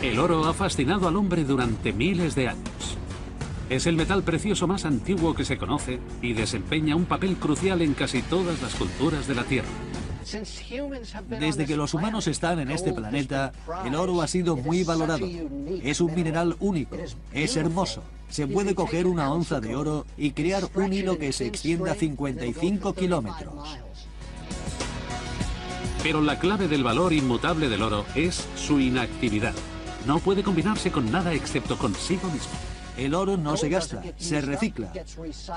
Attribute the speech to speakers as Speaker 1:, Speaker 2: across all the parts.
Speaker 1: El oro ha fascinado al hombre durante miles de años. Es el metal precioso más antiguo que se conoce y desempeña un papel crucial en casi todas las culturas de la Tierra.
Speaker 2: Desde que los humanos están en este planeta, el oro ha sido muy valorado. Es un mineral único, es hermoso. Se puede coger una onza de oro y crear un hilo que se extienda 55 kilómetros.
Speaker 1: Pero la clave del valor inmutable del oro es su inactividad. No puede combinarse con nada excepto consigo mismo.
Speaker 2: El oro no se gasta, se recicla.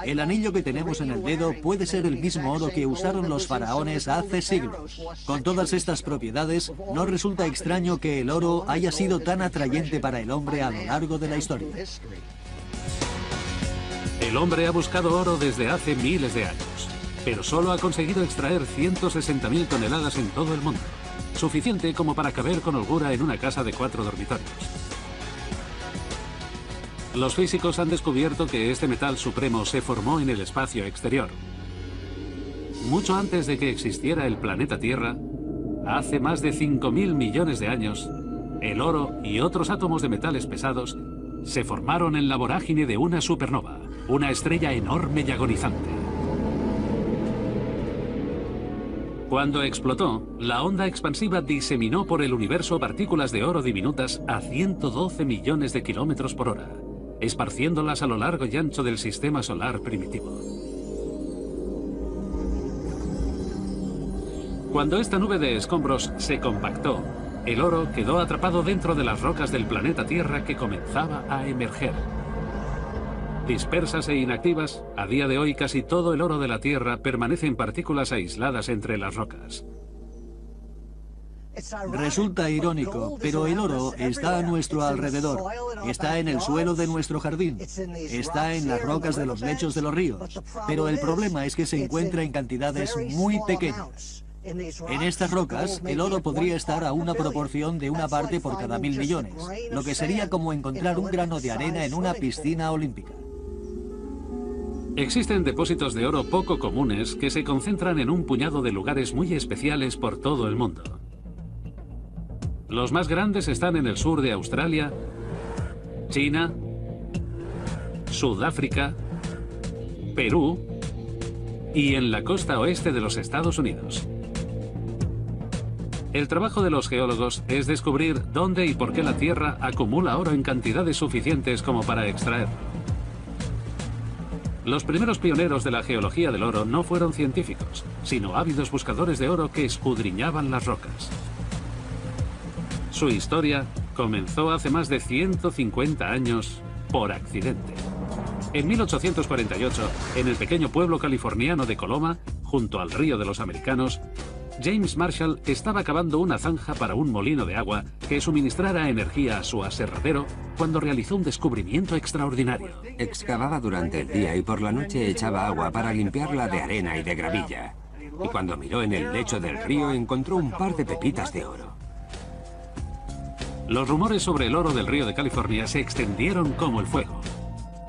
Speaker 2: El anillo que tenemos en el dedo puede ser el mismo oro que usaron los faraones hace siglos. Con todas estas propiedades, no resulta extraño que el oro haya sido tan atrayente para el hombre a lo largo de la historia.
Speaker 1: El hombre ha buscado oro desde hace miles de años, pero solo ha conseguido extraer 160.000 toneladas en todo el mundo, suficiente como para caber con holgura en una casa de 4 dormitorios. Los físicos han descubierto que este metal supremo se formó en el espacio exterior. Mucho antes de que existiera el planeta Tierra, hace más de 5.000 millones de años, el oro y otros átomos de metales pesados se formaron en la vorágine de una supernova, una estrella enorme y agonizante. Cuando explotó, la onda expansiva diseminó por el universo partículas de oro diminutas a 112 millones de kilómetros por hora, esparciéndolas a lo largo y ancho del sistema solar primitivo. Cuando esta nube de escombros se compactó, el oro quedó atrapado dentro de las rocas del planeta Tierra que comenzaba a emerger. Dispersas e inactivas, a día de hoy casi todo el oro de la Tierra permanece en partículas aisladas entre las rocas.
Speaker 2: Resulta irónico, pero el oro está a nuestro alrededor, está en el suelo de nuestro jardín, está en las rocas de los lechos de los ríos, pero el problema es que se encuentra en cantidades muy pequeñas. En estas rocas, el oro podría estar a una proporción de una parte por cada 1.000 millones, lo que sería como encontrar un grano de arena en una piscina olímpica.
Speaker 1: Existen depósitos de oro poco comunes que se concentran en un puñado de lugares muy especiales por todo el mundo. Los más grandes están en el sur de Australia, China, Sudáfrica, Perú y en la costa oeste de los Estados Unidos. El trabajo de los geólogos es descubrir dónde y por qué la Tierra acumula oro en cantidades suficientes como para extraerlo. Los primeros pioneros de la geología del oro no fueron científicos, sino ávidos buscadores de oro que escudriñaban las rocas. Su historia comenzó hace más de 150 años por accidente. En 1848, en el pequeño pueblo californiano de Coloma, junto al río de los Americanos, James Marshall estaba cavando una zanja para un molino de agua que suministrara energía a su aserradero cuando realizó un descubrimiento extraordinario.
Speaker 3: Excavaba durante el día y por la noche echaba agua para limpiarla de arena y de gravilla. Y cuando miró en el lecho del río encontró un par de pepitas de oro.
Speaker 1: Los rumores sobre el oro del río de California se extendieron como el fuego.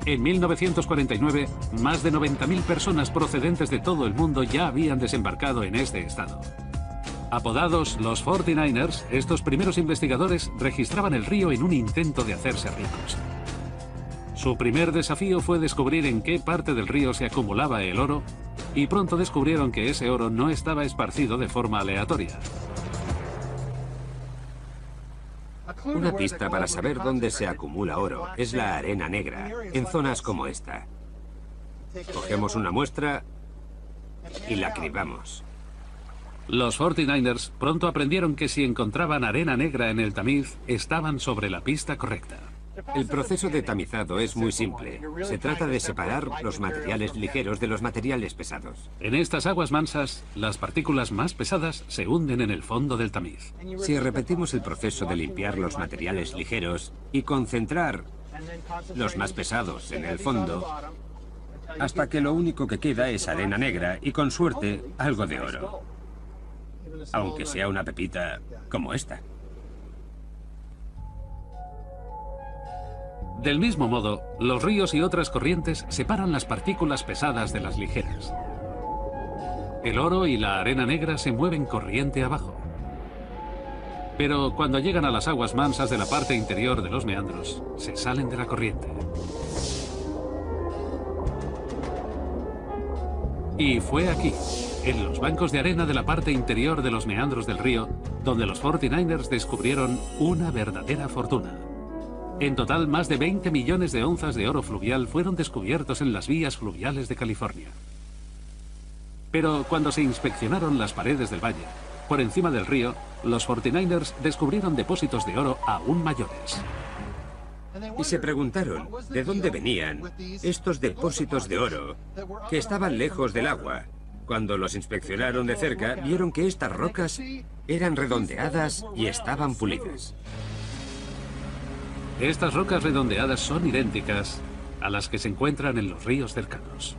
Speaker 1: En 1949, más de 90.000 personas procedentes de todo el mundo ya habían desembarcado en este estado. Apodados los 49ers, estos primeros investigadores registraban el río en un intento de hacerse ricos. Su primer desafío fue descubrir en qué parte del río se acumulaba el oro, y pronto descubrieron que ese oro no estaba esparcido de forma aleatoria.
Speaker 3: Una pista para saber dónde se acumula oro es la arena negra, en zonas como esta. Cogemos una muestra y la cribamos.
Speaker 1: Los 49ers pronto aprendieron que si encontraban arena negra en el tamiz, estaban sobre la pista correcta.
Speaker 3: El proceso de tamizado es muy simple. Se trata de separar los materiales ligeros de los materiales pesados.
Speaker 1: En estas aguas mansas, las partículas más pesadas se hunden en el fondo del tamiz.
Speaker 3: Si repetimos el proceso de limpiar los materiales ligeros y concentrar los más pesados en el fondo, hasta que lo único que queda es arena negra y, con suerte, algo de oro. Aunque sea una pepita como esta.
Speaker 1: Del mismo modo, los ríos y otras corrientes separan las partículas pesadas de las ligeras. El oro y la arena negra se mueven corriente abajo. Pero cuando llegan a las aguas mansas de la parte interior de los meandros, se salen de la corriente. Y fue aquí, en los bancos de arena de la parte interior de los meandros del río, donde los 49ers descubrieron una verdadera fortuna. En total, más de 20 millones de onzas de oro fluvial fueron descubiertos en las vías fluviales de California. Pero cuando se inspeccionaron las paredes del valle, por encima del río, los 49ers descubrieron depósitos de oro aún mayores.
Speaker 3: Y se preguntaron de dónde venían estos depósitos de oro que estaban lejos del agua. Cuando los inspeccionaron de cerca, vieron que estas rocas eran redondeadas y estaban pulidas.
Speaker 1: Estas rocas redondeadas son idénticas a las que se encuentran en los ríos cercanos.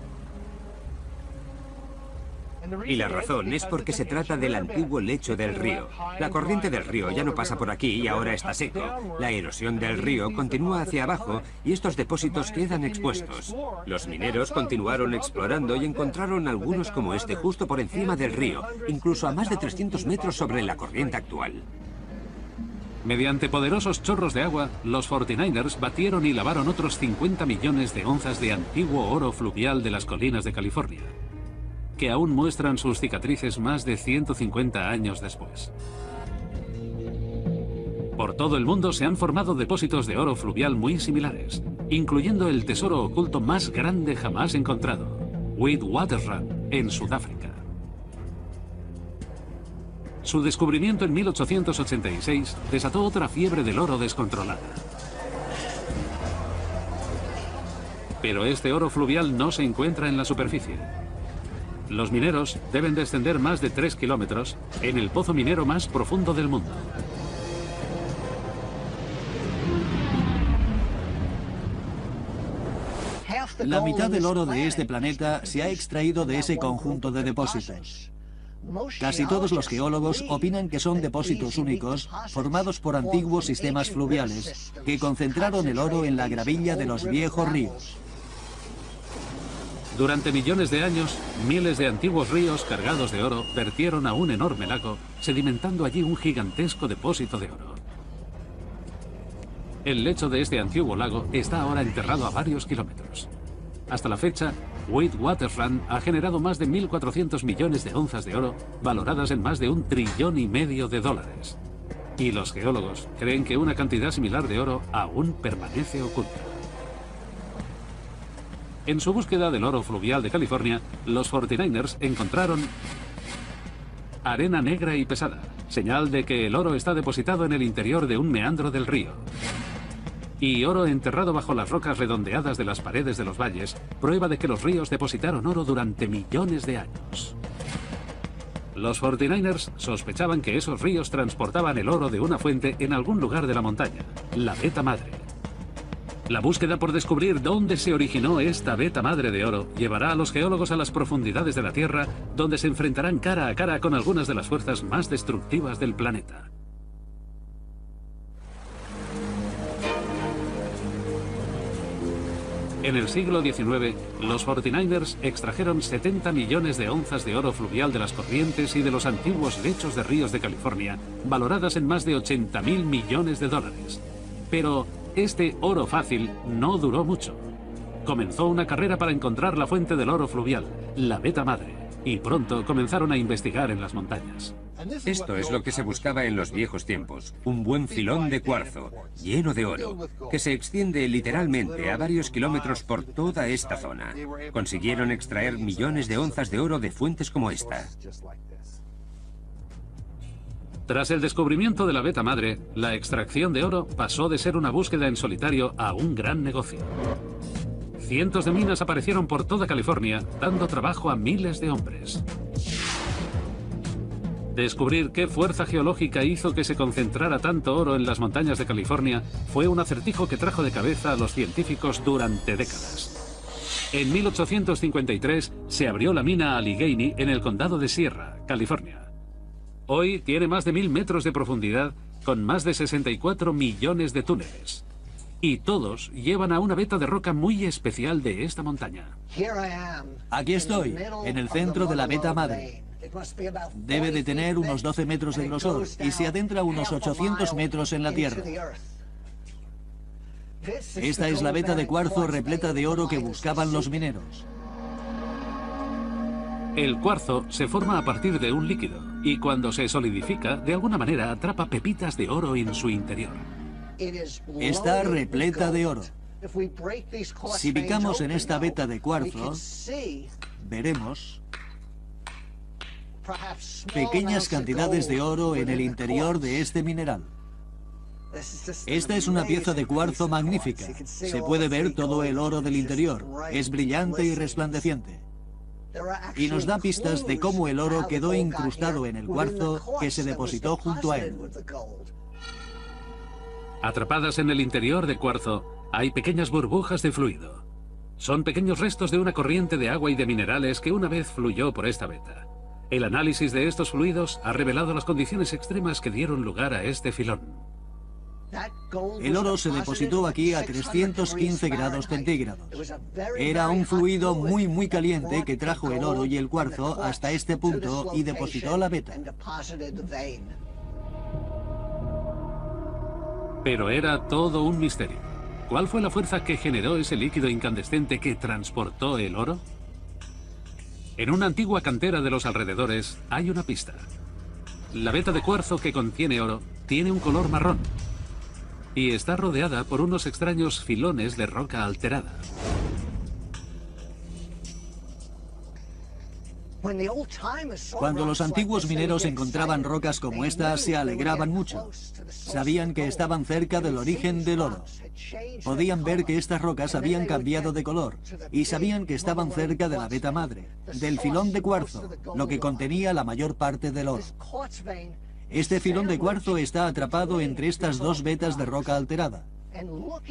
Speaker 3: Y la razón es porque se trata del antiguo lecho del río. La corriente del río ya no pasa por aquí y ahora está seco. La erosión del río continúa hacia abajo y estos depósitos quedan expuestos. Los mineros continuaron explorando y encontraron algunos como este justo por encima del río, incluso a más de 300 metros sobre la corriente actual.
Speaker 1: Mediante poderosos chorros de agua, los 49ers batieron y lavaron otros 50 millones de onzas de antiguo oro fluvial de las colinas de California, que aún muestran sus cicatrices más de 150 años después. Por todo el mundo se han formado depósitos de oro fluvial muy similares, incluyendo el tesoro oculto más grande jamás encontrado, Witwatersrand, en Sudáfrica. Su descubrimiento en 1886 desató otra fiebre del oro descontrolada. Pero este oro fluvial no se encuentra en la superficie. Los mineros deben descender más de 3 kilómetros en el pozo minero más profundo del mundo.
Speaker 2: La mitad del oro de este planeta se ha extraído de ese conjunto de depósitos. Casi todos los geólogos opinan que son depósitos únicos formados por antiguos sistemas fluviales que concentraron el oro en la gravilla de los viejos ríos.
Speaker 1: Durante millones de años, miles de antiguos ríos cargados de oro vertieron a un enorme lago, sedimentando allí un gigantesco depósito de oro. El lecho de este antiguo lago está ahora enterrado a varios kilómetros. Hasta la fecha, Witwatersrand ha generado más de 1.400 millones de onzas de oro, valoradas en más de $1,5 trillón de dólares. Y los geólogos creen que una cantidad similar de oro aún permanece oculta. En su búsqueda del oro fluvial de California, los 49ers encontraron arena negra y pesada, señal de que el oro está depositado en el interior de un meandro del río. Y oro enterrado bajo las rocas redondeadas de las paredes de los valles, prueba de que los ríos depositaron oro durante millones de años. Los 49ers sospechaban que esos ríos transportaban el oro de una fuente en algún lugar de la montaña, la Veta Madre. La búsqueda por descubrir dónde se originó esta Veta Madre de oro llevará a los geólogos a las profundidades de la Tierra, donde se enfrentarán cara a cara con algunas de las fuerzas más destructivas del planeta. En el siglo XIX, los 49ers extrajeron 70 millones de onzas de oro fluvial de las corrientes y de los antiguos lechos de ríos de California, valoradas en más de 80.000 millones de dólares. Pero este oro fácil no duró mucho. Comenzó una carrera para encontrar la fuente del oro fluvial, la Veta Madre, y pronto comenzaron a investigar en las montañas.
Speaker 3: Esto es lo que se buscaba en los viejos tiempos, un buen filón de cuarzo, lleno de oro, que se extiende literalmente a varios kilómetros por toda esta zona. Consiguieron extraer millones de onzas de oro de fuentes como esta.
Speaker 1: Tras el descubrimiento de la Veta Madre, la extracción de oro pasó de ser una búsqueda en solitario a un gran negocio. Cientos de minas aparecieron por toda California, dando trabajo a miles de hombres. Descubrir qué fuerza geológica hizo que se concentrara tanto oro en las montañas de California fue un acertijo que trajo de cabeza a los científicos durante décadas. En 1853 se abrió la mina Allegheny en el condado de Sierra, California. Hoy tiene más de 1.000 metros de profundidad, con más de 64 millones de túneles. Y todos llevan a una veta de roca muy especial de esta montaña.
Speaker 2: Aquí estoy, en el centro de la Veta Madre. Debe de tener unos 12 metros de grosor y se adentra unos 800 metros en la Tierra. Esta es la veta de cuarzo repleta de oro que buscaban los mineros.
Speaker 1: El cuarzo se forma a partir de un líquido y cuando se solidifica, de alguna manera atrapa pepitas de oro en su interior.
Speaker 2: Está repleta de oro. Si picamos en esta veta de cuarzo, veremos pequeñas cantidades de oro en el interior de este mineral. Esta es una pieza de cuarzo magnífica. Se puede ver todo el oro del interior. Es brillante y resplandeciente. Y nos da pistas de cómo el oro quedó incrustado en el cuarzo que se depositó junto a él.
Speaker 1: Atrapadas en el interior de cuarzo, hay pequeñas burbujas de fluido. Son pequeños restos de una corriente de agua y de minerales que una vez fluyó por esta veta. El análisis de estos fluidos ha revelado las condiciones extremas que dieron lugar a este filón.
Speaker 2: El oro se depositó aquí a 315 grados centígrados. Era un fluido muy caliente que trajo el oro y el cuarzo hasta este punto y depositó la veta.
Speaker 1: Pero era todo un misterio. ¿Cuál fue la fuerza que generó ese líquido incandescente que transportó el oro? En una antigua cantera de los alrededores hay una pista. La veta de cuarzo que contiene oro tiene un color marrón y está rodeada por unos extraños filones de roca alterada.
Speaker 2: Cuando los antiguos mineros encontraban rocas como esta, se alegraban mucho. Sabían que estaban cerca del origen del oro. Podían ver que estas rocas habían cambiado de color y sabían que estaban cerca de la veta madre, del filón de cuarzo, lo que contenía la mayor parte del oro. Este filón de cuarzo está atrapado entre estas dos vetas de roca alterada.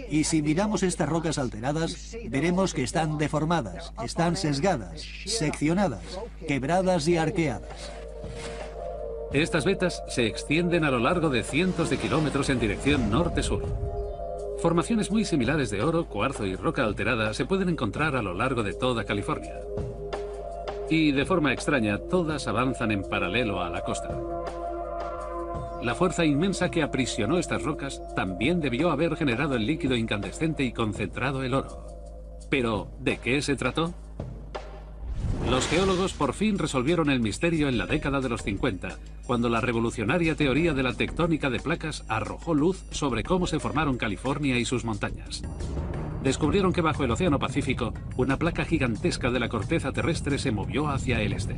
Speaker 2: Y si miramos estas rocas alteradas, veremos que están deformadas, están sesgadas, seccionadas, quebradas y arqueadas.
Speaker 1: Estas vetas se extienden a lo largo de cientos de kilómetros en dirección norte-sur. Formaciones muy similares de oro, cuarzo y roca alterada se pueden encontrar a lo largo de toda California. Y de forma extraña, todas avanzan en paralelo a la costa. La fuerza inmensa que aprisionó estas rocas también debió haber generado el líquido incandescente y concentrado el oro. Pero, ¿de qué se trató? Los geólogos por fin resolvieron el misterio en la década de los 50, cuando la revolucionaria teoría de la tectónica de placas arrojó luz sobre cómo se formaron California y sus montañas. Descubrieron que bajo el Océano Pacífico, una placa gigantesca de la corteza terrestre se movió hacia el este.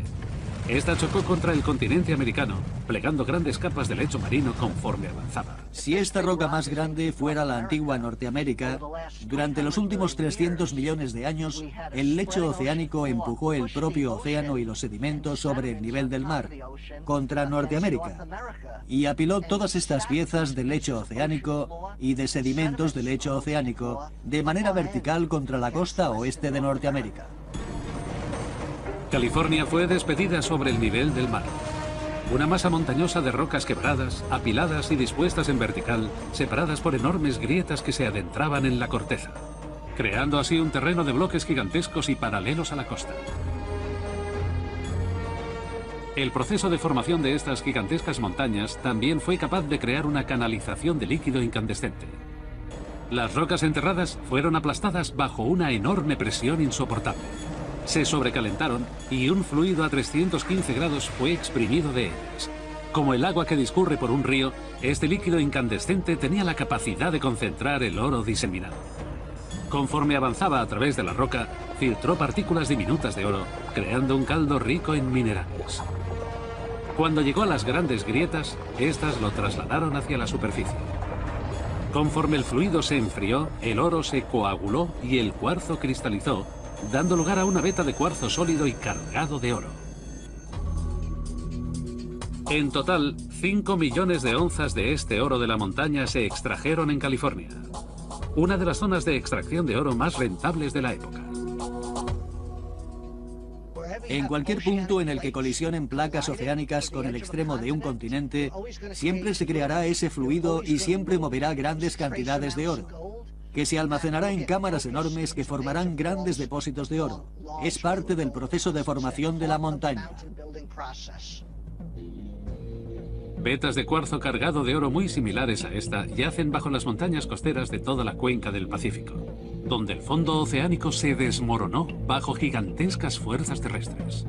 Speaker 1: Esta chocó contra el continente americano, plegando grandes capas de lecho marino conforme avanzaba.
Speaker 2: Si esta roca más grande fuera la antigua Norteamérica, durante los últimos 300 millones de años, el lecho oceánico empujó el propio océano y los sedimentos sobre el nivel del mar, contra Norteamérica, y apiló todas estas piezas del lecho oceánico y de sedimentos del lecho oceánico de manera vertical contra la costa oeste de Norteamérica.
Speaker 1: California fue despedida sobre el nivel del mar. Una masa montañosa de rocas quebradas, apiladas y dispuestas en vertical, separadas por enormes grietas que se adentraban en la corteza, creando así un terreno de bloques gigantescos y paralelos a la costa. El proceso de formación de estas gigantescas montañas también fue capaz de crear una canalización de líquido incandescente. Las rocas enterradas fueron aplastadas bajo una enorme presión insoportable. Se sobrecalentaron y un fluido a 315 grados fue exprimido de ellas. Como el agua que discurre por un río, este líquido incandescente tenía la capacidad de concentrar el oro diseminado. Conforme avanzaba a través de la roca, filtró partículas diminutas de oro, creando un caldo rico en minerales. Cuando llegó a las grandes grietas, estas lo trasladaron hacia la superficie. Conforme el fluido se enfrió, el oro se coaguló y el cuarzo cristalizó, dando lugar a una veta de cuarzo sólido y cargado de oro. En total, 5 millones de onzas de este oro de la montaña se extrajeron en California, una de las zonas de extracción de oro más rentables de la época.
Speaker 2: En cualquier punto en el que colisionen placas oceánicas con el extremo de un continente, siempre se creará ese fluido y siempre moverá grandes cantidades de oro. que se almacenará en cámaras enormes que formarán grandes depósitos de oro. Es parte del proceso de formación de la montaña.
Speaker 1: Vetas de cuarzo cargado de oro muy similares a esta yacen bajo las montañas costeras de toda la cuenca del Pacífico, donde el fondo oceánico se desmoronó bajo gigantescas fuerzas terrestres.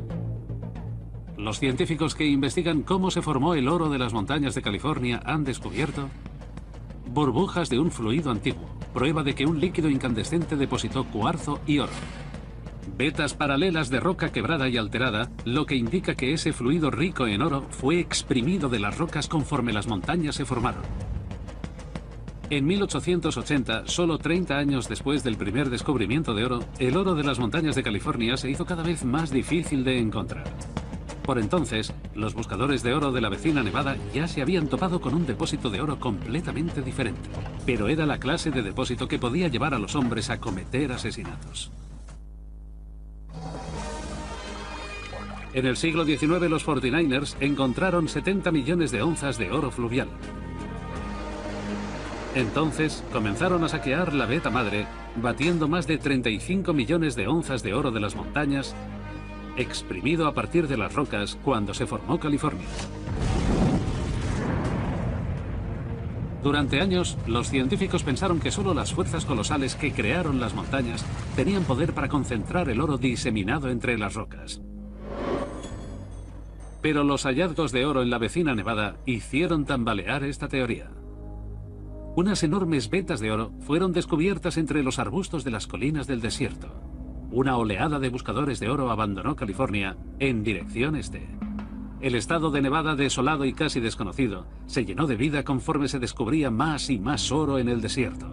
Speaker 1: Los científicos que investigan cómo se formó el oro de las montañas de California han descubierto burbujas de un fluido antiguo, prueba de que un líquido incandescente depositó cuarzo y oro. Vetas paralelas de roca quebrada y alterada, lo que indica que ese fluido rico en oro fue exprimido de las rocas conforme las montañas se formaron. En 1880, solo 30 años después del primer descubrimiento de oro, el oro de las montañas de California se hizo cada vez más difícil de encontrar. Por entonces, los buscadores de oro de la vecina Nevada ya se habían topado con un depósito de oro completamente diferente, pero era la clase de depósito que podía llevar a los hombres a cometer asesinatos. En el siglo XIX los 49ers encontraron 70 millones de onzas de oro fluvial. Entonces comenzaron a saquear la veta madre, batiendo más de 35 millones de onzas de oro de las montañas, exprimido a partir de las rocas cuando se formó California. Durante años, los científicos pensaron que solo las fuerzas colosales que crearon las montañas tenían poder para concentrar el oro diseminado entre las rocas. Pero los hallazgos de oro en la vecina Nevada hicieron tambalear esta teoría. Unas enormes vetas de oro fueron descubiertas entre los arbustos de las colinas del desierto. Una oleada de buscadores de oro abandonó California en dirección este. El estado de Nevada, desolado y casi desconocido, se llenó de vida conforme se descubría más y más oro en el desierto.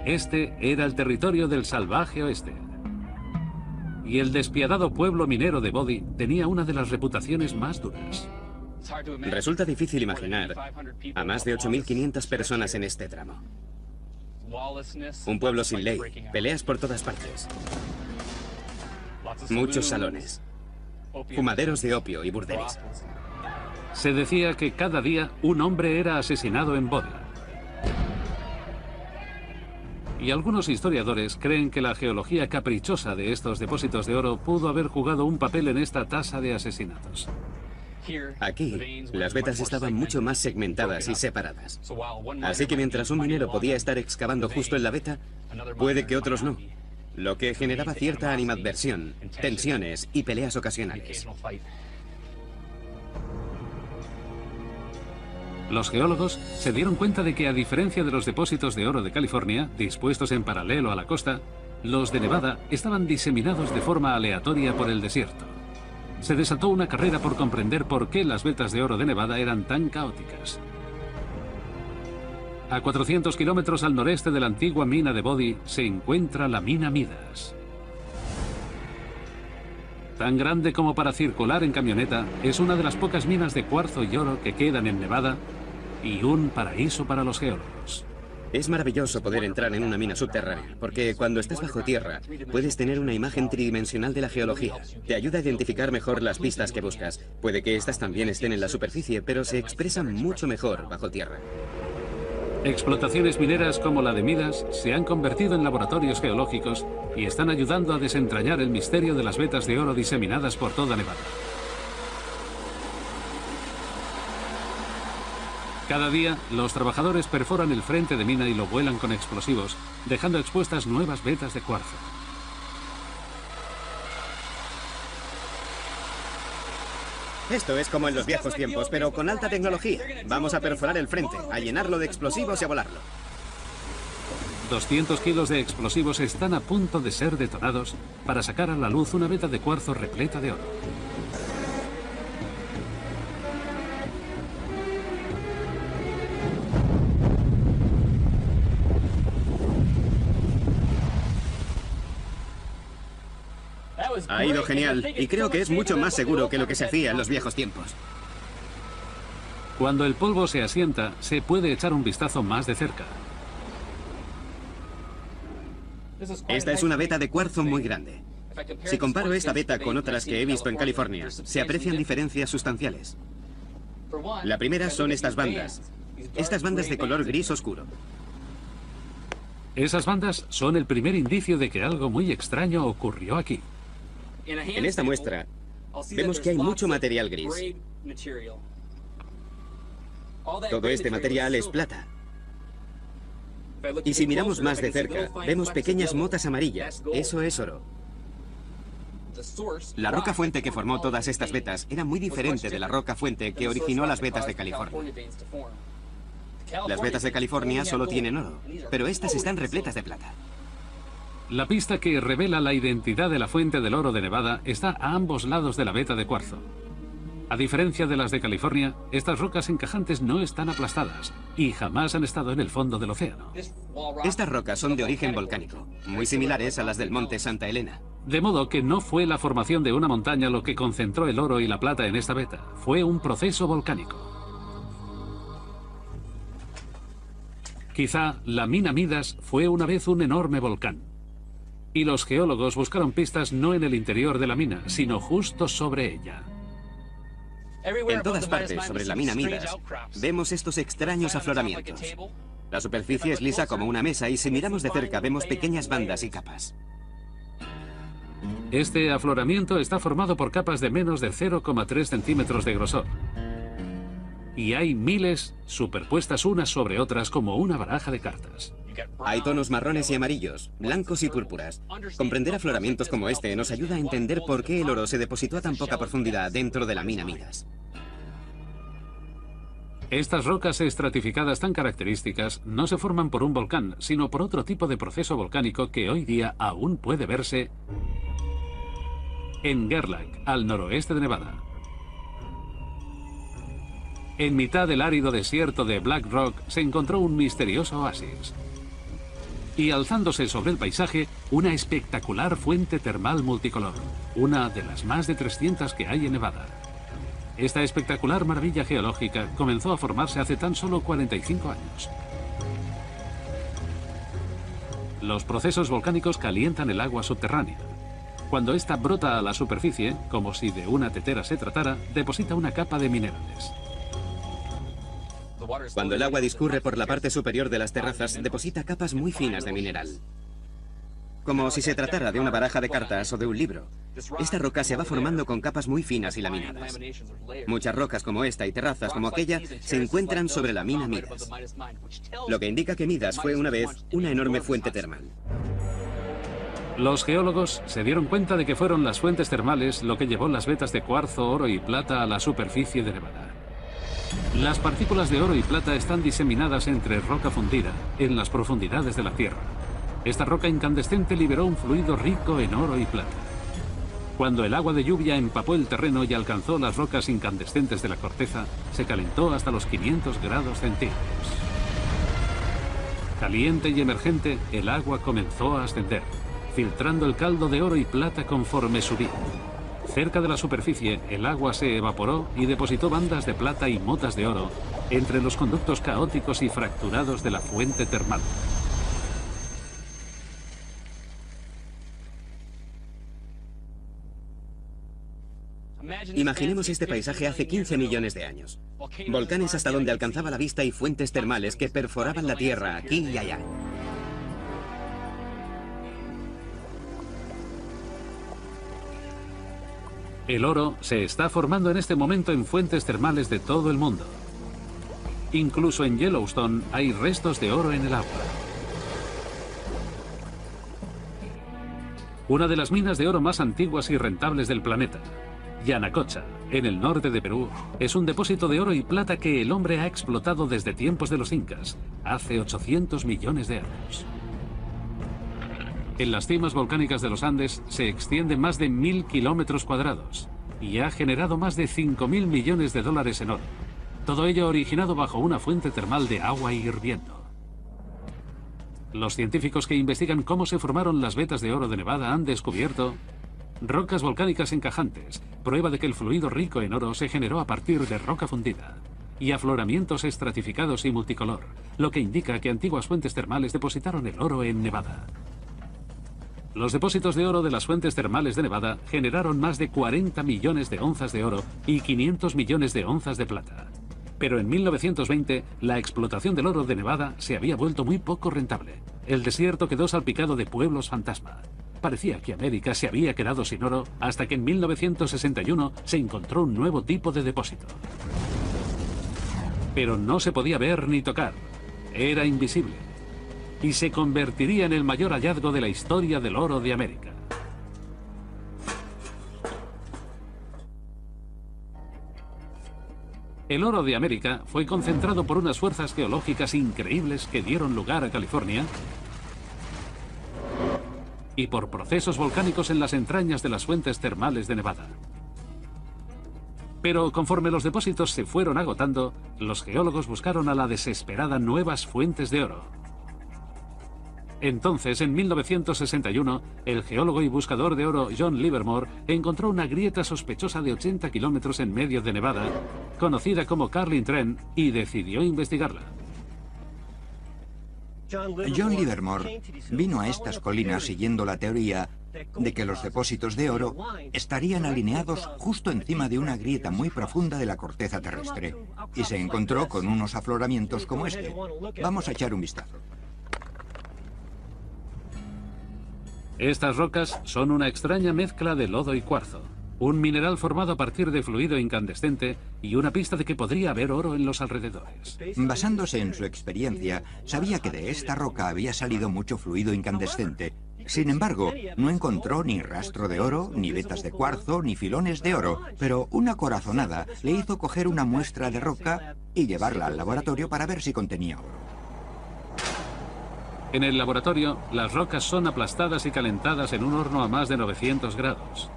Speaker 1: Este era el territorio del salvaje oeste. Y el despiadado pueblo minero de Bodie tenía una de las reputaciones más duras.
Speaker 4: Resulta difícil imaginar a más de 8.500 personas en este tramo. Un pueblo sin ley, peleas por todas partes, muchos salones, fumaderos de opio y burdeles.
Speaker 1: Se decía que cada día un hombre era asesinado en Bodie. Y algunos historiadores creen que la geología caprichosa de estos depósitos de oro pudo haber jugado un papel en esta tasa de asesinatos.
Speaker 4: Aquí, las vetas estaban mucho más segmentadas y separadas. Así que mientras un minero podía estar excavando justo en la veta, puede que otros no, lo que generaba cierta animadversión, tensiones y peleas ocasionales.
Speaker 1: Los geólogos se dieron cuenta de que, a diferencia de los depósitos de oro de California, dispuestos en paralelo a la costa, los de Nevada estaban diseminados de forma aleatoria por el desierto. Se desató una carrera por comprender por qué las vetas de oro de Nevada eran tan caóticas. A 400 kilómetros al noreste de la antigua mina de Bodie se encuentra la mina Midas. Tan grande como para circular en camioneta, es una de las pocas minas de cuarzo y oro que quedan en Nevada y un paraíso para los geólogos.
Speaker 4: Es maravilloso poder entrar en una mina subterránea, porque cuando estás bajo tierra puedes tener una imagen tridimensional de la geología. Te ayuda a identificar mejor las pistas que buscas. Puede que estas también estén en la superficie, pero se expresan mucho mejor bajo tierra.
Speaker 1: Explotaciones mineras como la de Midas se han convertido en laboratorios geológicos y están ayudando a desentrañar el misterio de las vetas de oro diseminadas por toda Nevada. Cada día, los trabajadores perforan el frente de mina y lo vuelan con explosivos, dejando expuestas nuevas vetas de cuarzo.
Speaker 4: Esto es como en los viejos tiempos, pero con alta tecnología. Vamos a perforar el frente, a llenarlo de explosivos y a volarlo.
Speaker 1: 200 kilos de explosivos están a punto de ser detonados para sacar a la luz una veta de cuarzo repleta de oro.
Speaker 4: Ha ido genial, y creo que es mucho más seguro que lo que se hacía en los viejos tiempos.
Speaker 1: Cuando el polvo se asienta, se puede echar un vistazo más de cerca.
Speaker 4: Esta es una veta de cuarzo muy grande. Si comparo esta veta con otras que he visto en California, se aprecian diferencias sustanciales. La primera son estas bandas de color gris oscuro.
Speaker 1: Esas bandas son el primer indicio de que algo muy extraño ocurrió aquí.
Speaker 4: En esta muestra vemos que hay mucho material gris. Todo este material es plata. Y si miramos más de cerca, vemos pequeñas motas amarillas. Eso es oro. La roca fuente que formó todas estas vetas era muy diferente de la roca fuente que originó las vetas de California. Las vetas de California solo tienen oro, pero estas están repletas de plata.
Speaker 1: La pista que revela la identidad de la fuente del oro de Nevada está a ambos lados de la veta de cuarzo. A diferencia de las de California, estas rocas encajantes no están aplastadas y jamás han estado en el fondo del océano.
Speaker 4: Estas rocas son de origen volcánico, muy similares a las del monte Santa Elena.
Speaker 1: De modo que no fue la formación de una montaña lo que concentró el oro y la plata en esta veta, fue un proceso volcánico. Quizá la mina Midas fue una vez un enorme volcán. Y los geólogos buscaron pistas no en el interior de la mina, sino justo sobre ella.
Speaker 4: En todas partes sobre la mina Midas vemos estos extraños afloramientos. La superficie es lisa como una mesa y si miramos de cerca vemos pequeñas bandas y capas.
Speaker 1: Este afloramiento está formado por capas de menos de 0,3 centímetros de grosor. Y hay miles superpuestas unas sobre otras como una baraja de cartas.
Speaker 4: Hay tonos marrones y amarillos, blancos y púrpuras. Comprender afloramientos como este nos ayuda a entender por qué el oro se depositó a tan poca profundidad dentro de la mina Midas.
Speaker 1: Estas rocas estratificadas tan características no se forman por un volcán, sino por otro tipo de proceso volcánico que hoy día aún puede verse en Gerlach, al noroeste de Nevada. En mitad del árido desierto de Black Rock se encontró un misterioso oasis. Y alzándose sobre el paisaje, una espectacular fuente termal multicolor, una de las más de 300 que hay en Nevada. Esta espectacular maravilla geológica comenzó a formarse hace tan solo 45 años. Los procesos volcánicos calientan el agua subterránea. Cuando ésta brota a la superficie, como si de una tetera se tratara, deposita una capa de minerales.
Speaker 4: Cuando el agua discurre por la parte superior de las terrazas, deposita capas muy finas de mineral. Como si se tratara de una baraja de cartas o de un libro. Esta roca se va formando con capas muy finas y laminadas. Muchas rocas como esta y terrazas como aquella se encuentran sobre la mina Midas. Lo que indica que Midas fue una vez una enorme fuente termal.
Speaker 1: Los geólogos se dieron cuenta de que fueron las fuentes termales lo que llevó las vetas de cuarzo, oro y plata a la superficie de Nevada. Las partículas de oro y plata están diseminadas entre roca fundida, en las profundidades de la Tierra. Esta roca incandescente liberó un fluido rico en oro y plata. Cuando el agua de lluvia empapó el terreno y alcanzó las rocas incandescentes de la corteza, se calentó hasta los 500 grados centígrados. Caliente y emergente, el agua comenzó a ascender, filtrando el caldo de oro y plata conforme subía. Cerca de la superficie, el agua se evaporó y depositó bandas de plata y motas de oro entre los conductos caóticos y fracturados de la fuente termal.
Speaker 4: Imaginemos este paisaje hace 15 millones de años. Volcanes hasta donde alcanzaba la vista y fuentes termales que perforaban la tierra aquí y allá.
Speaker 1: El oro se está formando en este momento en fuentes termales de todo el mundo. Incluso en Yellowstone hay restos de oro en el agua. Una de las minas de oro más antiguas y rentables del planeta, Yanacocha, en el norte de Perú, es un depósito de oro y plata que el hombre ha explotado desde tiempos de los incas, hace 800 millones de años. En las cimas volcánicas de los Andes se extiende más de 1000 kilómetros cuadrados y ha generado más de 5.000 millones de dólares en oro. Todo ello originado bajo una fuente termal de agua hirviendo. Los científicos que investigan cómo se formaron las vetas de oro de Nevada han descubierto rocas volcánicas encajantes, prueba de que el fluido rico en oro se generó a partir de roca fundida, y afloramientos estratificados y multicolor, lo que indica que antiguas fuentes termales depositaron el oro en Nevada. Los depósitos de oro de las fuentes termales de Nevada generaron más de 40 millones de onzas de oro y 500 millones de onzas de plata. Pero en 1920, la explotación del oro de Nevada se había vuelto muy poco rentable. El desierto quedó salpicado de pueblos fantasma. Parecía que América se había quedado sin oro hasta que en 1961 se encontró un nuevo tipo de depósito. Pero no se podía ver ni tocar. Era invisible. Y se convertiría en el mayor hallazgo de la historia del oro de América. El oro de América fue concentrado por unas fuerzas geológicas increíbles que dieron lugar a California y por procesos volcánicos en las entrañas de las fuentes termales de Nevada. Pero conforme los depósitos se fueron agotando, los geólogos buscaron a la desesperada nuevas fuentes de oro. Entonces, en 1961, el geólogo y buscador de oro John Livermore encontró una grieta sospechosa de 80 kilómetros en medio de Nevada, conocida como Carlin Trend, y decidió investigarla.
Speaker 5: John Livermore vino a estas colinas siguiendo la teoría de que los depósitos de oro estarían alineados justo encima de una grieta muy profunda de la corteza terrestre, y se encontró con unos afloramientos como este. Vamos a echar un vistazo.
Speaker 1: Estas rocas son una extraña mezcla de lodo y cuarzo, un mineral formado a partir de fluido incandescente y una pista de que podría haber oro en los alrededores.
Speaker 5: Basándose en su experiencia, sabía que de esta roca había salido mucho fluido incandescente. Sin embargo, no encontró ni rastro de oro, ni vetas de cuarzo, ni filones de oro, pero una corazonada le hizo coger una muestra de roca y llevarla al laboratorio para ver si contenía oro.
Speaker 1: En el laboratorio, las rocas son aplastadas y calentadas en un horno a más de 900 grados.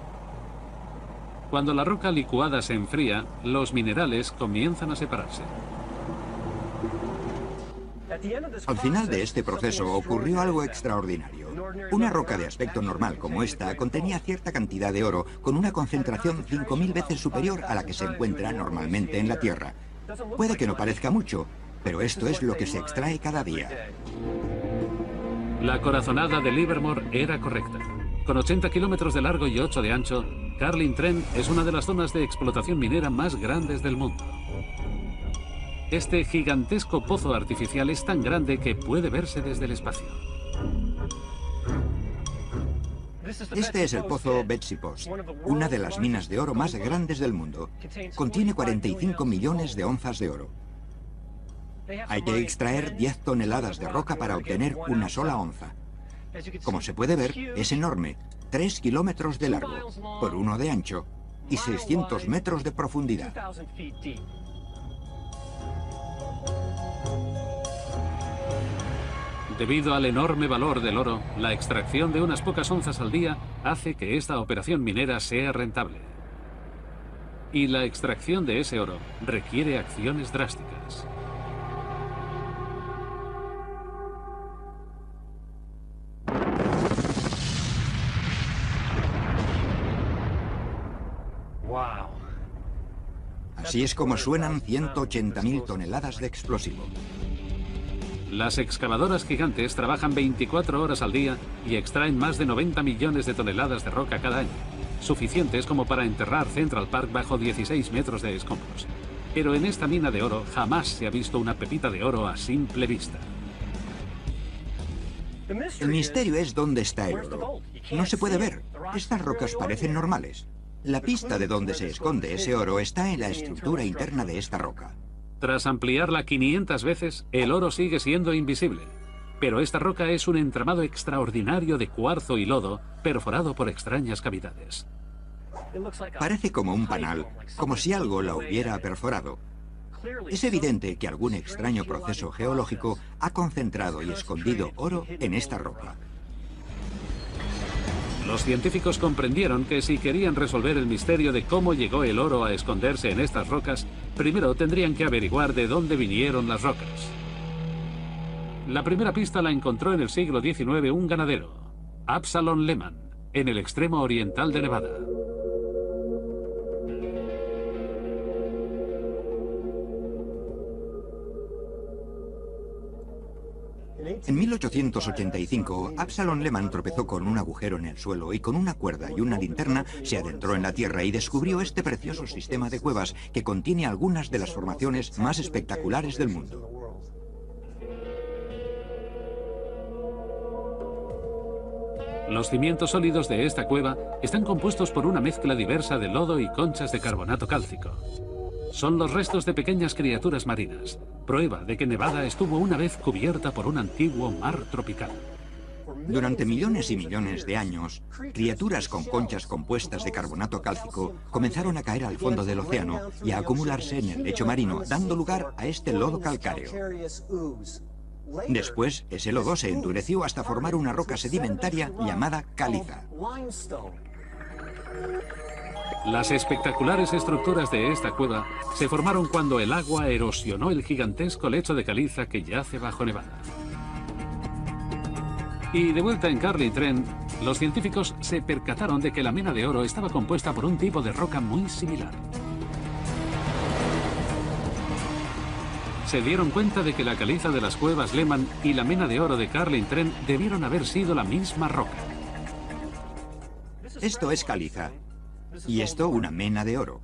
Speaker 1: Cuando la roca licuada se enfría, los minerales comienzan a separarse.
Speaker 5: Al final de este proceso ocurrió algo extraordinario. Una roca de aspecto normal como esta contenía cierta cantidad de oro con una concentración 5000 veces superior a la que se encuentra normalmente en la Tierra. Puede que no parezca mucho, pero esto es lo que se extrae cada día.
Speaker 1: La corazonada de Livermore era correcta. Con 80 kilómetros de largo y 8 de ancho, Carlin Trend es una de las zonas de explotación minera más grandes del mundo. Este gigantesco pozo artificial es tan grande que puede verse desde el espacio.
Speaker 5: Este es el pozo Betsy Post, una de las minas de oro más grandes del mundo. Contiene 45 millones de onzas de oro. Hay que extraer 10 toneladas de roca para obtener una sola onza. Como se puede ver, es enorme, 3 kilómetros de largo, por 1 de ancho y 600 metros de profundidad.
Speaker 1: Debido al enorme valor del oro, la extracción de unas pocas onzas al día hace que esta operación minera sea rentable. Y la extracción de ese oro requiere acciones drásticas.
Speaker 5: Así es como suenan 180.000 toneladas de explosivo.
Speaker 1: Las excavadoras gigantes trabajan 24 horas al día y extraen más de 90 millones de toneladas de roca cada año, suficientes como para enterrar Central Park bajo 16 metros de escombros. Pero en esta mina de oro jamás se ha visto una pepita de oro a simple vista.
Speaker 5: El misterio es dónde está el oro. No se puede ver. Estas rocas parecen normales. La pista de dónde se esconde ese oro está en la estructura interna de esta roca.
Speaker 1: Tras ampliarla 500 veces, el oro sigue siendo invisible. Pero esta roca es un entramado extraordinario de cuarzo y lodo, perforado por extrañas cavidades.
Speaker 5: Parece como un panal, como si algo la hubiera perforado. Es evidente que algún extraño proceso geológico ha concentrado y escondido oro en esta roca.
Speaker 1: Los científicos comprendieron que si querían resolver el misterio de cómo llegó el oro a esconderse en estas rocas, primero tendrían que averiguar de dónde vinieron las rocas. La primera pista la encontró en el siglo XIX un ganadero, Absalom Lehman, en el extremo oriental de Nevada.
Speaker 5: En 1885, Absalom Lehman tropezó con un agujero en el suelo y con una cuerda y una linterna se adentró en la tierra y descubrió este precioso sistema de cuevas que contiene algunas de las formaciones más espectaculares del mundo.
Speaker 1: Los cimientos sólidos de esta cueva están compuestos por una mezcla diversa de lodo y conchas de carbonato cálcico. Son los restos de pequeñas criaturas marinas, prueba de que Nevada estuvo una vez cubierta por un antiguo mar tropical.
Speaker 5: Durante millones y millones de años, criaturas con conchas compuestas de carbonato cálcico comenzaron a caer al fondo del océano y a acumularse en el lecho marino, dando lugar a este lodo calcáreo. Después, ese lodo se endureció hasta formar una roca sedimentaria llamada caliza.
Speaker 1: Las espectaculares estructuras de esta cueva se formaron cuando el agua erosionó el gigantesco lecho de caliza que yace bajo Nevada. Y de vuelta en Carlin Trent, los científicos se percataron de que la mena de oro estaba compuesta por un tipo de roca muy similar. Se dieron cuenta de que la caliza de las cuevas Lehman y la mena de oro de Carlin Trent debieron haber sido la misma roca.
Speaker 5: Esto es caliza. Y esto una mena de oro.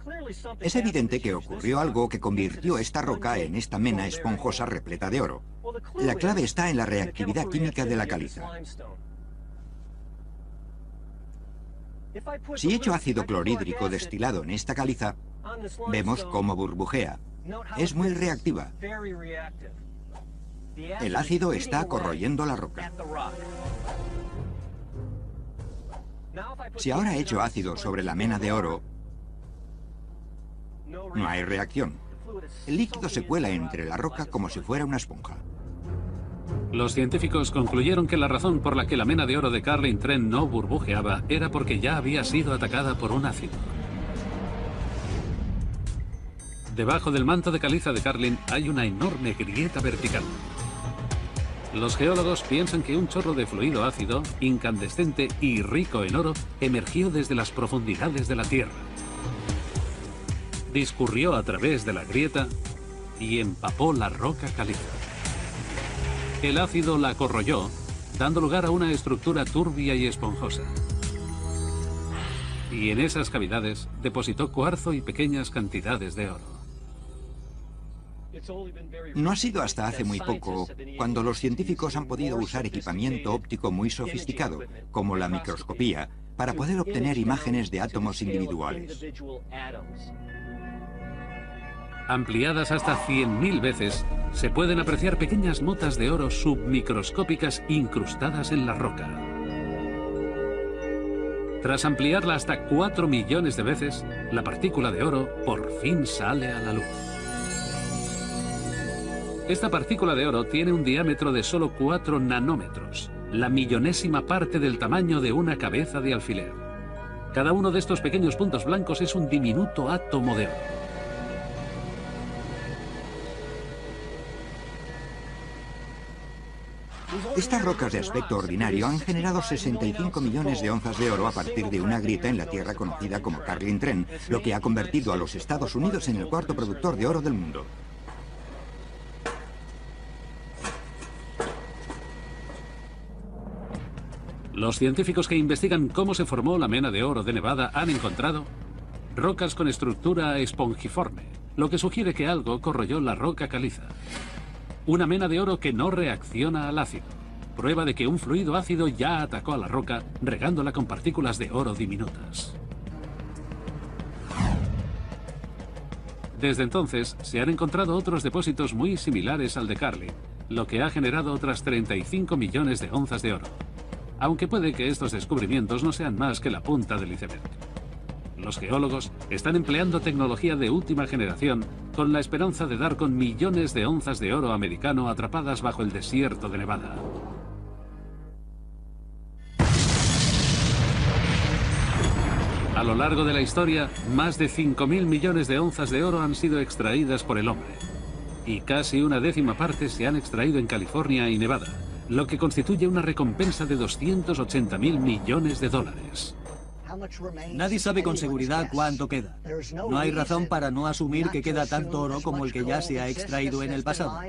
Speaker 5: Es evidente que ocurrió algo que convirtió esta roca en esta mena esponjosa repleta de oro. La clave está en la reactividad química de la caliza. Si echo ácido clorhídrico destilado en esta caliza, vemos cómo burbujea. Es muy reactiva. El ácido está corroyendo la roca. Si ahora echo ácido sobre la mena de oro, no hay reacción. El líquido se cuela entre la roca como si fuera una esponja.
Speaker 1: Los científicos concluyeron que la razón por la que la mena de oro de Carlin Trent no burbujeaba era porque ya había sido atacada por un ácido. Debajo del manto de caliza de Carlin hay una enorme grieta vertical. Los geólogos piensan que un chorro de fluido ácido, incandescente y rico en oro, emergió desde las profundidades de la Tierra. Discurrió a través de la grieta y empapó la roca caliza. El ácido la corroyó, dando lugar a una estructura turbia y esponjosa. Y en esas cavidades depositó cuarzo y pequeñas cantidades de oro.
Speaker 5: No ha sido hasta hace muy poco cuando los científicos han podido usar equipamiento óptico muy sofisticado, como la microscopía, para poder obtener imágenes de átomos individuales.
Speaker 1: Ampliadas hasta 100.000 veces, se pueden apreciar pequeñas motas de oro submicroscópicas incrustadas en la roca. Tras ampliarla hasta 4 millones de veces, la partícula de oro por fin sale a la luz. Esta partícula de oro tiene un diámetro de solo 4 nanómetros, la millonésima parte del tamaño de una cabeza de alfiler. Cada uno de estos pequeños puntos blancos es un diminuto átomo de oro.
Speaker 5: Estas rocas de aspecto ordinario han generado 65 millones de onzas de oro a partir de una grieta en la Tierra conocida como Carlin Trent, lo que ha convertido a los Estados Unidos en el cuarto productor de oro del mundo.
Speaker 1: Los científicos que investigan cómo se formó la mena de oro de Nevada han encontrado rocas con estructura espongiforme, lo que sugiere que algo corroyó la roca caliza. Una mena de oro que no reacciona al ácido, prueba de que un fluido ácido ya atacó a la roca, regándola con partículas de oro diminutas. Desde entonces, se han encontrado otros depósitos muy similares al de Carlin, lo que ha generado otras 35 millones de onzas de oro. Aunque puede que estos descubrimientos no sean más que la punta del iceberg. Los geólogos están empleando tecnología de última generación con la esperanza de dar con millones de onzas de oro americano atrapadas bajo el desierto de Nevada. A lo largo de la historia, más de 5.000 millones de onzas de oro han sido extraídas por el hombre. Y casi una décima parte se han extraído en California y Nevada, lo que constituye una recompensa de 280.000 millones de dólares.
Speaker 2: Nadie sabe con seguridad cuánto queda. No hay razón para no asumir que queda tanto oro como el que ya se ha extraído en el pasado.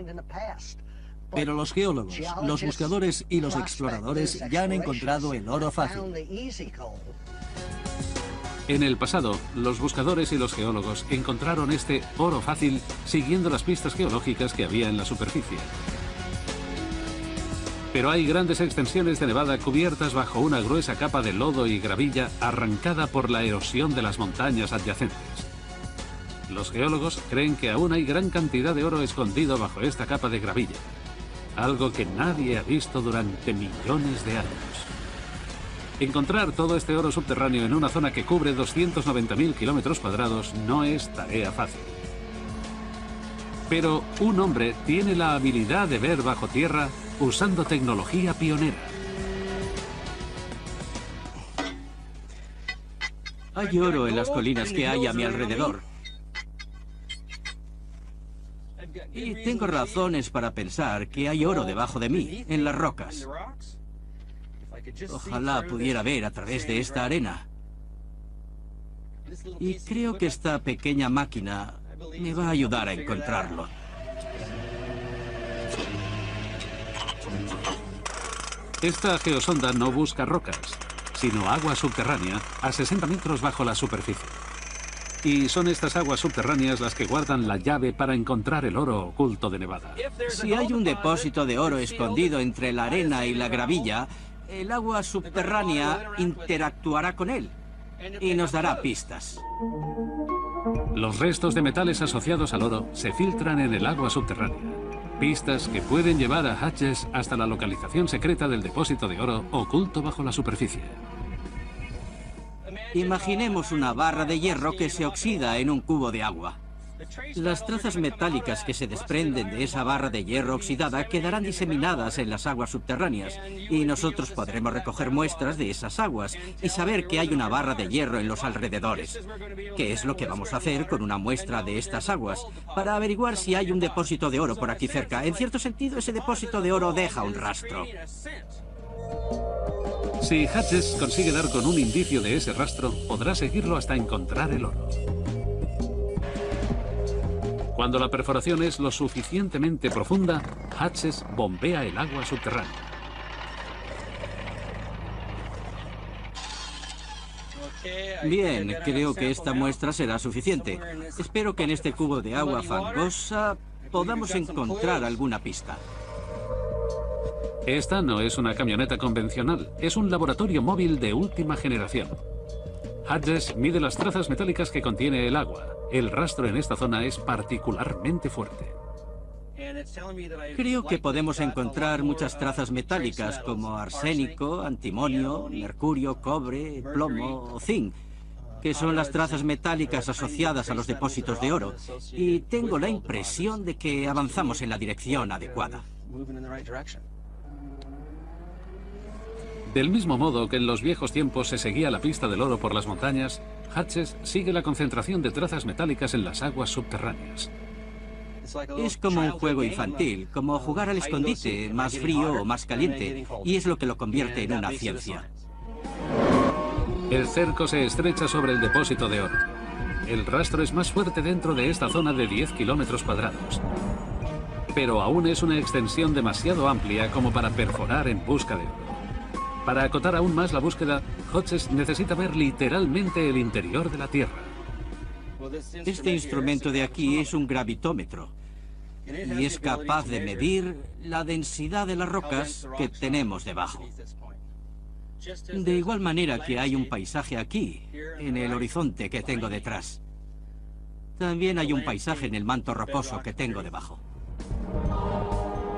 Speaker 2: Pero los geólogos, los buscadores y los exploradores ya han encontrado el oro fácil.
Speaker 1: En el pasado, los buscadores y los geólogos encontraron este oro fácil siguiendo las pistas geológicas que había en la superficie. Pero hay grandes extensiones de Nevada cubiertas bajo una gruesa capa de lodo y gravilla arrancada por la erosión de las montañas adyacentes. Los geólogos creen que aún hay gran cantidad de oro escondido bajo esta capa de gravilla, algo que nadie ha visto durante millones de años. Encontrar todo este oro subterráneo en una zona que cubre 290.000 kilómetros cuadrados no es tarea fácil. Pero un hombre tiene la habilidad de ver bajo tierra usando tecnología pionera.
Speaker 6: Hay oro en las colinas que hay a mi alrededor. Y tengo razones para pensar que hay oro debajo de mí, en las rocas. Ojalá pudiera ver a través de esta arena. Y creo que esta pequeña máquina me va a ayudar a encontrarlo.
Speaker 1: Esta geosonda no busca rocas, sino agua subterránea a 60 metros bajo la superficie. Y son estas aguas subterráneas las que guardan la llave para encontrar el oro oculto de Nevada.
Speaker 6: Si hay un depósito de oro escondido entre la arena y la gravilla, el agua subterránea interactuará con él y nos dará pistas.
Speaker 1: Los restos de metales asociados al oro se filtran en el agua subterránea. Pistas que pueden llevar a Hutchins hasta la localización secreta del depósito de oro oculto bajo la superficie.
Speaker 6: Imaginemos una barra de hierro que se oxida en un cubo de agua. Las trazas metálicas que se desprenden de esa barra de hierro oxidada quedarán diseminadas en las aguas subterráneas y nosotros podremos recoger muestras de esas aguas y saber que hay una barra de hierro en los alrededores. ¿Qué es lo que vamos a hacer con una muestra de estas aguas? Para averiguar si hay un depósito de oro por aquí cerca. En cierto sentido, ese depósito de oro deja un rastro.
Speaker 1: Si Hutchins consigue dar con un indicio de ese rastro, podrá seguirlo hasta encontrar el oro. Cuando la perforación es lo suficientemente profunda, Hutchins bombea el agua subterránea.
Speaker 6: Bien, creo que esta muestra será suficiente. Espero que en este cubo de agua fangosa podamos encontrar alguna pista.
Speaker 1: Esta no es una camioneta convencional, es un laboratorio móvil de última generación. Hutchins mide las trazas metálicas que contiene el agua. El rastro en esta zona es particularmente fuerte.
Speaker 6: Creo que podemos encontrar muchas trazas metálicas como arsénico, antimonio, mercurio, cobre, plomo o zinc, que son las trazas metálicas asociadas a los depósitos de oro. Y tengo la impresión de que avanzamos en la dirección adecuada.
Speaker 1: Del mismo modo que en los viejos tiempos se seguía la pista del oro por las montañas, Hutchins sigue la concentración de trazas metálicas en las aguas subterráneas.
Speaker 6: Es como un juego infantil, como jugar al escondite, más frío o más caliente, y es lo que lo convierte en una ciencia.
Speaker 1: El cerco se estrecha sobre el depósito de oro. El rastro es más fuerte dentro de esta zona de 10 kilómetros cuadrados. Pero aún es una extensión demasiado amplia como para perforar en busca de oro. Para acotar aún más la búsqueda, Hutchins necesita ver literalmente el interior de la Tierra.
Speaker 6: Este instrumento de aquí es un gravitómetro y es capaz de medir la densidad de las rocas que tenemos debajo. De igual manera que hay un paisaje aquí, en el horizonte que tengo detrás. También hay un paisaje en el manto rocoso que tengo debajo.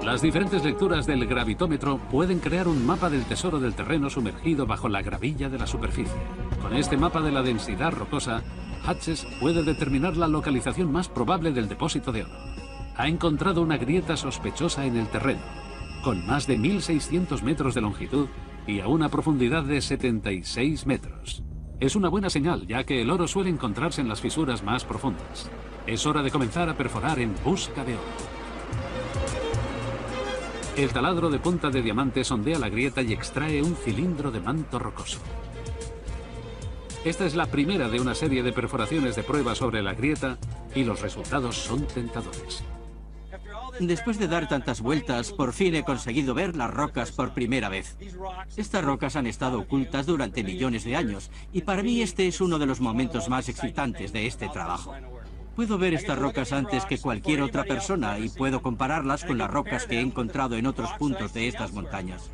Speaker 1: Las diferentes lecturas del gravitómetro pueden crear un mapa del tesoro del terreno sumergido bajo la gravilla de la superficie. Con este mapa de la densidad rocosa, Hutchins puede determinar la localización más probable del depósito de oro. Ha encontrado una grieta sospechosa en el terreno, con más de 1.600 metros de longitud y a una profundidad de 76 metros. Es una buena señal, ya que el oro suele encontrarse en las fisuras más profundas. Es hora de comenzar a perforar en busca de oro. El taladro de punta de diamante sondea la grieta y extrae un cilindro de manto rocoso. Esta es la primera de una serie de perforaciones de prueba sobre la grieta y los resultados son tentadores.
Speaker 6: Después de dar tantas vueltas, por fin he conseguido ver las rocas por primera vez. Estas rocas han estado ocultas durante millones de años, y para mí este es uno de los momentos más excitantes de este trabajo. Puedo ver estas rocas antes que cualquier otra persona y puedo compararlas con las rocas que he encontrado en otros puntos de estas montañas.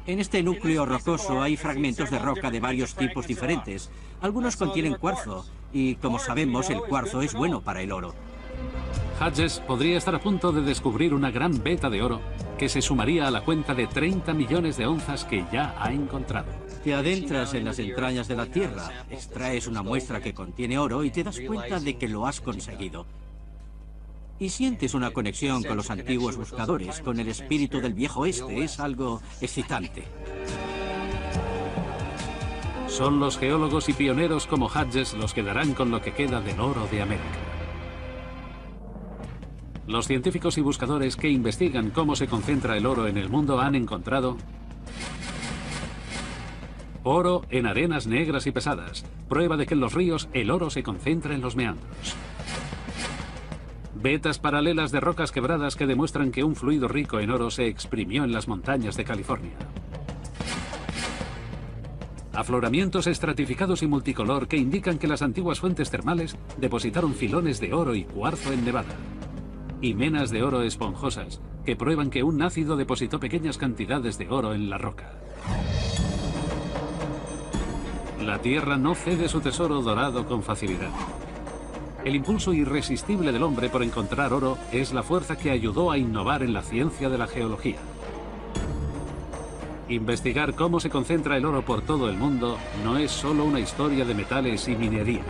Speaker 6: En este núcleo rocoso hay fragmentos de roca de varios tipos diferentes. Algunos contienen cuarzo, y como sabemos, el cuarzo es bueno para el oro.
Speaker 1: Hodges podría estar a punto de descubrir una gran veta de oro que se sumaría a la cuenta de 30 millones de onzas que ya ha encontrado.
Speaker 6: Te adentras en las entrañas de la Tierra, extraes una muestra que contiene oro y te das cuenta de que lo has conseguido. Y sientes una conexión con los antiguos buscadores, con el espíritu del viejo oeste. Es algo excitante.
Speaker 1: Son los geólogos y pioneros como Hodges los que darán con lo que queda del oro de América. Los científicos y buscadores que investigan cómo se concentra el oro en el mundo han encontrado oro en arenas negras y pesadas, prueba de que en los ríos el oro se concentra en los meandros. Vetas paralelas de rocas quebradas que demuestran que un fluido rico en oro se exprimió en las montañas de California. Afloramientos estratificados y multicolor que indican que las antiguas fuentes termales depositaron filones de oro y cuarzo en Nevada. Y menas de oro esponjosas que prueban que un ácido depositó pequeñas cantidades de oro en la roca. La Tierra no cede su tesoro dorado con facilidad. El impulso irresistible del hombre por encontrar oro es la fuerza que ayudó a innovar en la ciencia de la geología. Investigar cómo se concentra el oro por todo el mundo no es solo una historia de metales y minería.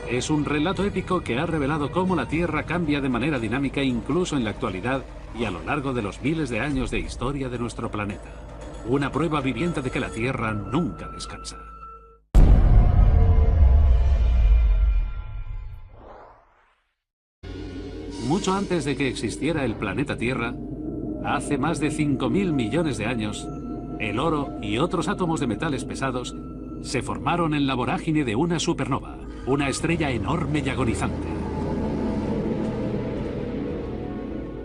Speaker 1: Es un relato épico que ha revelado cómo la Tierra cambia de manera dinámica incluso en la actualidad y a lo largo de los miles de años de historia de nuestro planeta. Una prueba viviente de que la Tierra nunca descansa. Mucho antes de que existiera el planeta Tierra, hace más de 5.000 millones de años, el oro y otros átomos de metales pesados se formaron en la vorágine de una supernova, una estrella enorme y agonizante.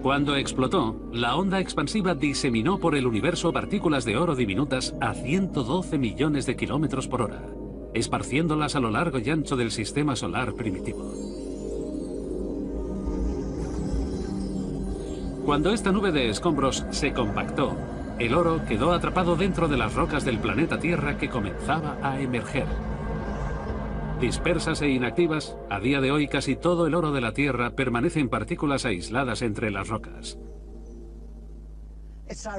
Speaker 1: Cuando explotó, la onda expansiva diseminó por el universo partículas de oro diminutas a 112 millones de kilómetros por hora, esparciéndolas a lo largo y ancho del sistema solar primitivo. Cuando esta nube de escombros se compactó, el oro quedó atrapado dentro de las rocas del planeta Tierra que comenzaba a emerger. Dispersas e inactivas, a día de hoy casi todo el oro de la Tierra permanece en partículas aisladas entre las rocas.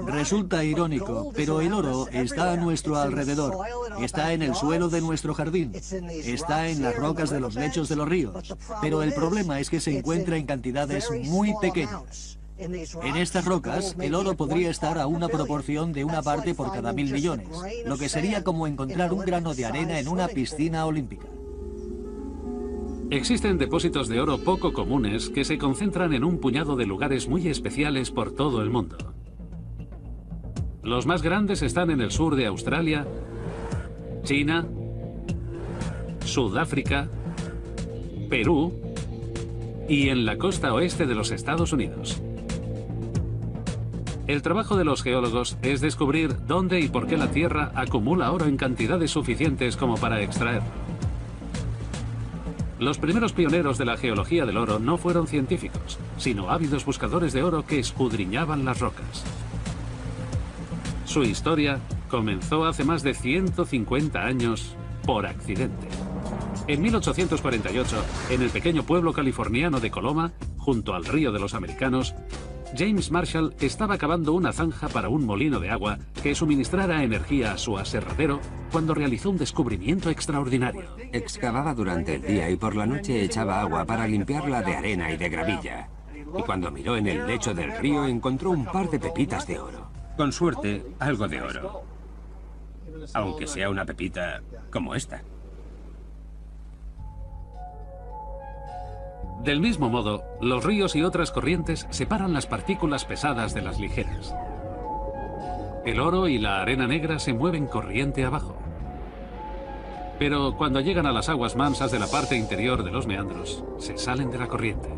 Speaker 2: Resulta irónico, pero el oro está a nuestro alrededor, está en el suelo de nuestro jardín, está en las rocas de los lechos de los ríos, pero el problema es que se encuentra en cantidades muy pequeñas. En estas rocas, el oro podría estar a una proporción de una parte por cada 1.000 millones, lo que sería como encontrar un grano de arena en una piscina olímpica.
Speaker 1: Existen depósitos de oro poco comunes que se concentran en un puñado de lugares muy especiales por todo el mundo. Los más grandes están en el sur de Australia, China, Sudáfrica, Perú y en la costa oeste de los Estados Unidos. El trabajo de los geólogos es descubrir dónde y por qué la Tierra acumula oro en cantidades suficientes como para extraerlo. Los primeros pioneros de la geología del oro no fueron científicos, sino ávidos buscadores de oro que escudriñaban las rocas. Su historia comenzó hace más de 150 años por accidente. En 1848, en el pequeño pueblo californiano de Coloma, junto al río de los Americanos, James Marshall estaba cavando una zanja para un molino de agua que suministrara energía a su aserradero cuando realizó un descubrimiento extraordinario.
Speaker 3: Excavaba durante el día y por la noche echaba agua para limpiarla de arena y de gravilla. Y cuando miró en el lecho del río encontró un par de pepitas de oro. Con suerte, algo de oro. Aunque sea una pepita como esta.
Speaker 1: Del mismo modo, los ríos y otras corrientes separan las partículas pesadas de las ligeras. El oro y la arena negra se mueven corriente abajo. Pero cuando llegan a las aguas mansas de la parte interior de los meandros, se salen de la corriente.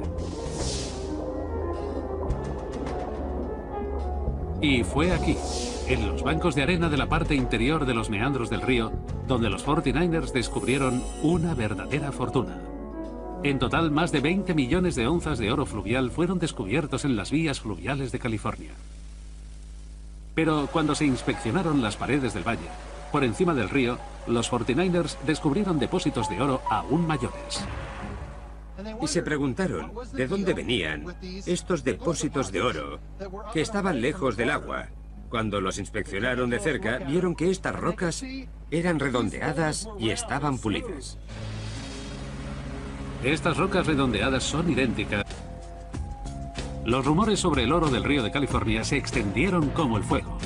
Speaker 1: Y fue aquí, en los bancos de arena de la parte interior de los meandros del río, donde los 49ers descubrieron una verdadera fortuna. En total, más de 20 millones de onzas de oro fluvial fueron descubiertos en las vías fluviales de California. Pero cuando se inspeccionaron las paredes del valle, por encima del río, los 49ers descubrieron depósitos de oro aún mayores.
Speaker 3: Y se preguntaron de dónde venían estos depósitos de oro que estaban lejos del agua. Cuando los inspeccionaron de cerca, vieron que estas rocas eran redondeadas y estaban pulidas.
Speaker 1: Estas rocas redondeadas son idénticas. Los rumores sobre el oro del río de California se extendieron como el fuego.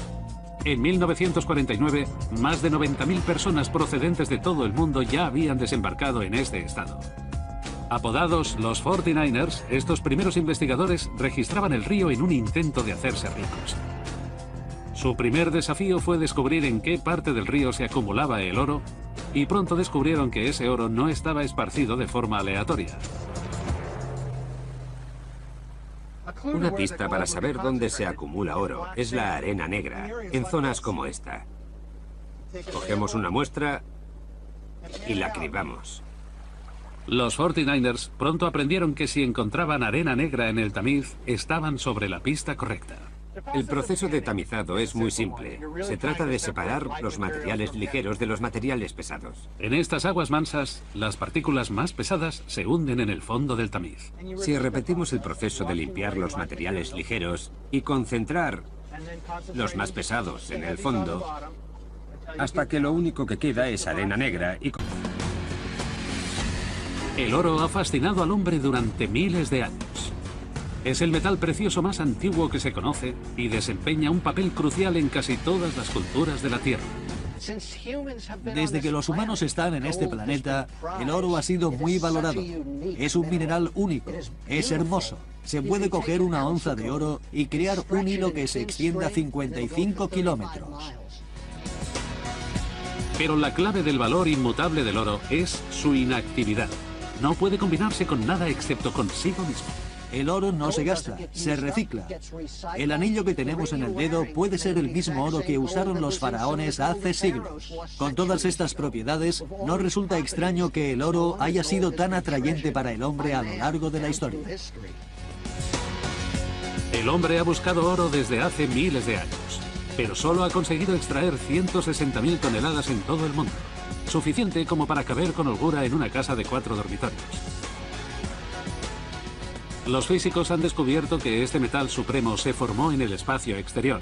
Speaker 1: En 1949, más de 90.000 personas procedentes de todo el mundo ya habían desembarcado en este estado. Apodados los 49ers, estos primeros investigadores registraban el río en un intento de hacerse ricos. Su primer desafío fue descubrir en qué parte del río se acumulaba el oro, y pronto descubrieron que ese oro no estaba esparcido de forma aleatoria.
Speaker 3: Una pista para saber dónde se acumula oro es la arena negra, en zonas como esta. Cogemos una muestra y la cribamos.
Speaker 1: Los 49ers pronto aprendieron que si encontraban arena negra en el tamiz, estaban sobre la pista correcta.
Speaker 3: El proceso de tamizado es muy simple. Se trata de separar los materiales ligeros de los materiales pesados.
Speaker 1: En estas aguas mansas, las partículas más pesadas se hunden en el fondo del tamiz.
Speaker 3: Si repetimos el proceso de limpiar los materiales ligeros y concentrar los más pesados en el fondo, hasta que lo único que queda es arena negra y...
Speaker 1: El oro ha fascinado al hombre durante miles de años. Es el metal precioso más antiguo que se conoce y desempeña un papel crucial en casi todas las culturas de la Tierra.
Speaker 2: Desde que los humanos están en este planeta, el oro ha sido muy valorado. Es un mineral único, es hermoso. Se puede coger una onza de oro y crear un hilo que se extienda 55 kilómetros.
Speaker 1: Pero la clave del valor inmutable del oro es su inactividad. No puede combinarse con nada excepto consigo mismo.
Speaker 2: El oro no se gasta, se recicla. El anillo que tenemos en el dedo puede ser el mismo oro que usaron los faraones hace siglos. Con todas estas propiedades, no resulta extraño que el oro haya sido tan atrayente para el hombre a lo largo de la historia.
Speaker 1: El hombre ha buscado oro desde hace miles de años, pero solo ha conseguido extraer 160.000 toneladas en todo el mundo, suficiente como para caber con holgura en una casa de 4 dormitorios. Los físicos han descubierto que este metal supremo se formó en el espacio exterior,